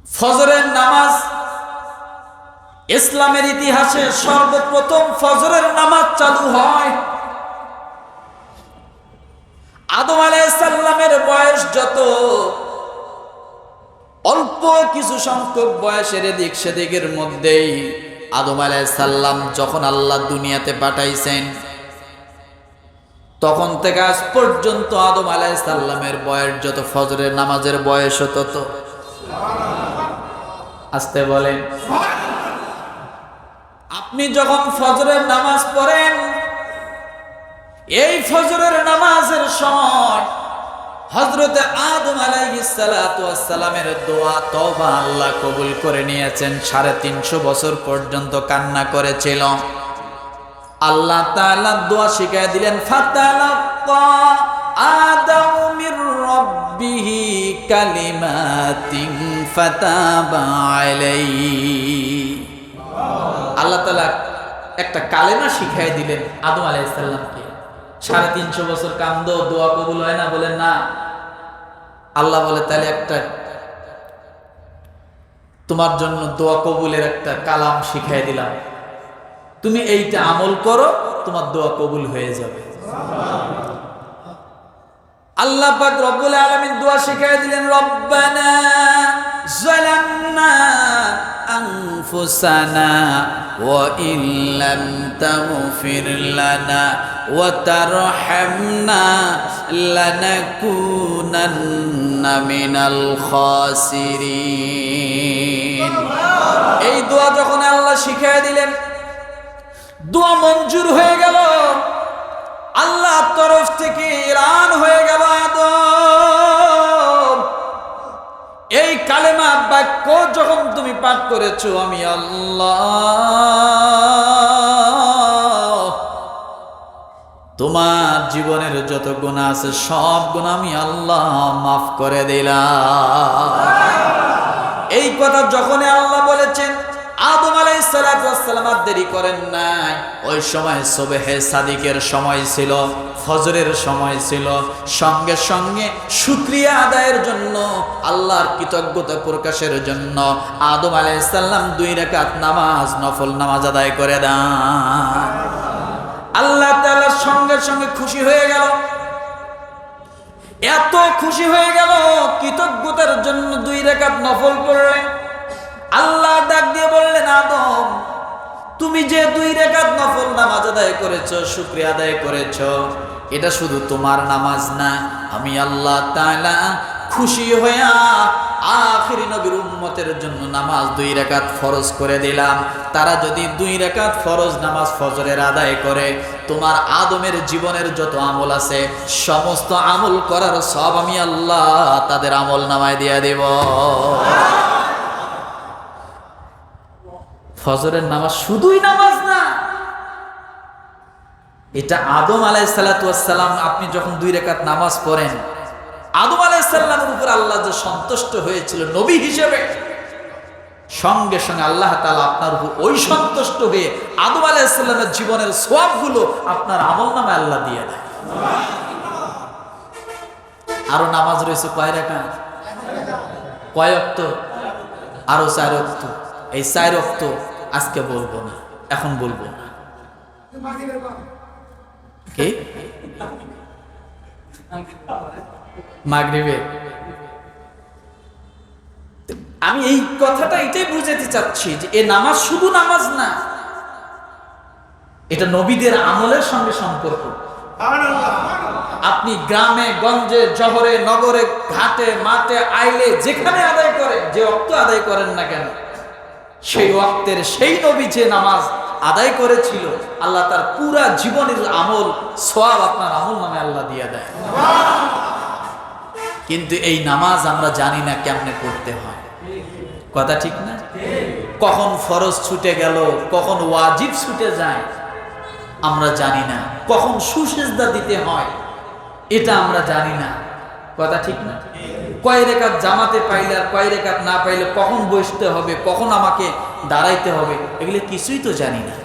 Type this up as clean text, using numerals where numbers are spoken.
ফজরের নামাজ ইসলামের ইতিহাসে সর্বপ্রথম ফজরের নামাজ চালু হয় আদম আলাইহিস সালামের বয়স যত অল্প কিছু সংখ্যক বয়সের এদিক সেদিকের মধ্যেই আদম আলাইহিস সালাম যখন আল্লাহ দুনিয়াতে পাঠাইছেন তখন থেকে আজ পর্যন্ত আদম আলাইহিস সালামের বয়স যত ফজরের নামাজের বয়স তত। আস্তে বলেন। আপনি যখন ফজরের নামাজ পড়েন এই ফজরের নামাজের সময় হযরতে আদম আলাইহিস সালাতু ওয়াস সালামের দোয়া তওবা আল্লাহ কবুল করে নিয়েছেন। 350 বছর পর্যন্ত কান্না করেছিল। আল্লাহ তাআলা দোয়া শিখিয়ে দিলেন, ফাতালাক্কা আদামু মির রাব্বিহি কালিমাতিন ফাতাবা আলাইহি। আল্লাহ তাআলা একটা কালেমা শিখিয়ে দিলেন আদম আলাইহিস সালামকে। 350 বছর কান্দো, দোয়া কবুল হয় না? বলেন না। আল্লাহ বলে তাহলে একটা তোমার জন্য দোয়া কবুলের একটা কালাম শিখিয়ে দিলাম, তুমি এইটা আমল করো, তোমার দোয়া কবুল হয়ে যাবে। আল্লাহ পাক রব্বুল আলামিন দোয়া শিখিয়ে দিলেন, রব্বানা যালামনা আনফুসানা ওয়া ইল্লাম তাগফির লানা ওয়া তারহামনা লানাকুনান্না মিনাল খাসিরিন। এই দোয়া যখন আল্লাহ শিখিয়ে দিলেন, দোয়া মঞ্জুর হয়ে গেল, আল্লাহর তরফ থেকে এলান হয়ে গেল, আদম এই কালেমা বাক্য যখন তুমি পাঠ করেছো, আমি আল্লাহ তোমার জীবনের যত গুনাহ আছে সব গুনাহ আমি আল্লাহ মাফ করে দিলাম। এই কথা যখন আল্লাহ বলেছেন, আদম আলাইহিস সালাতু ওয়াস সালাম আর দেরি করেন নাই। ওই সময় সুবহে সাদিকের সময় ছিল, ফজরের সময় ছিল। সঙ্গে সঙ্গে শুকরিয়া আদায়ের জন্য, আল্লাহর কৃতজ্ঞতা প্রকাশের জন্য আদম আলাইহিস সালাম 2 রাকাত নামাজ, নফল নামাজ আদায় করে দেন। আল্লাহ তাআলা সঙ্গে সঙ্গে খুশি হয়ে গেল, এত খুশি হয়ে গেল, কৃতজ্ঞতার জন্য 2 রাকাত নফল পড়লেন। আল্লাহ ডাক দিয়ে বললেন, আদম তুমি যে 2 রাকাত নফল নামাজ আদায় করেছো, শুকরিয়া আদায় করেছো, এটা শুধু তোমার নামাজ না, আমি আল্লাহ তাআলা খুশি হয়ে আখিরি নবীর উম্মতের জন্য নামাজ 2 রাকাত ফরজ করে দিলাম। তারা যদি 2 রাকাত ফরজ নামাজ ফজরের আদায় করে, তোমার আদমের জীবনের যত আমল আছে সমস্ত আমল করার সব আমি আল্লাহ তাদের আমল নামায় দিয়ে দেব। ফজরের নামাজ শুধুই নামাজ না, এটা আদম আলাইহিস সালাতু ওয়াস সালাম আপনি যখন 2 রাকাত নামাজ পড়েন, আদম আলাইহিস সালামের উপর আল্লাহ যে সন্তুষ্ট হয়েছিল নবী হিসেবে, সঙ্গে সঙ্গে আল্লাহ তাআলা আপনার উপর ওই সন্তুষ্ট হয়ে আদম আলাইহিস সালামের জীবনের সওয়াবগুলো আপনার আমলনামায় আল্লাহ দিয়ে দেয়। আরো নামাজ রয়েছে কয় রাকাত? কয় ওয়াক্ত? আরো 4 ওয়াক্ত। এই 4 ওয়াক্ত আজকে বলবো না, এখন বলবো না। কি মাগরিবে? আমি এই কথাটা এটাই বুঝাতে চাচ্ছি যে এই নামাজ শুধু নামাজ না, এটা নবীদের আমলের সঙ্গে সম্পর্ক। আপনি গ্রামে গঞ্জে জহরে নগরে ঘাটে মাঠে আইলে যেখানে আদায় করেন, যে ওয়াক্ত আদায় করেন না কেন, সেই ওয়াক্তের সেই নবী যে নামাজ আদায় করেছিল, আল্লাহ তার পুরা জীবনের আমল সওয়াব আপনার আমল নামে আল্লাহ দিয়ে দেয়। কিন্তু এই নামাজ আমরা জানি না কেমনে পড়তে হয়। কথা ঠিক না? কখন ফরজ ছুটে গেল, কখন ওয়াজিব ছুটে যায় আমরা জানি না, কখন সুসেজদা দিতে হয় এটা আমরা জানি না। কথা ঠিক না? কয় রাকাত জামাতে পাইলে আর কয় রাকাত না পাইলে কখন বসতে হবে, কখন আমাকে দাঁড়াইতে হবে, এগুলো কিছুই তো জানি না।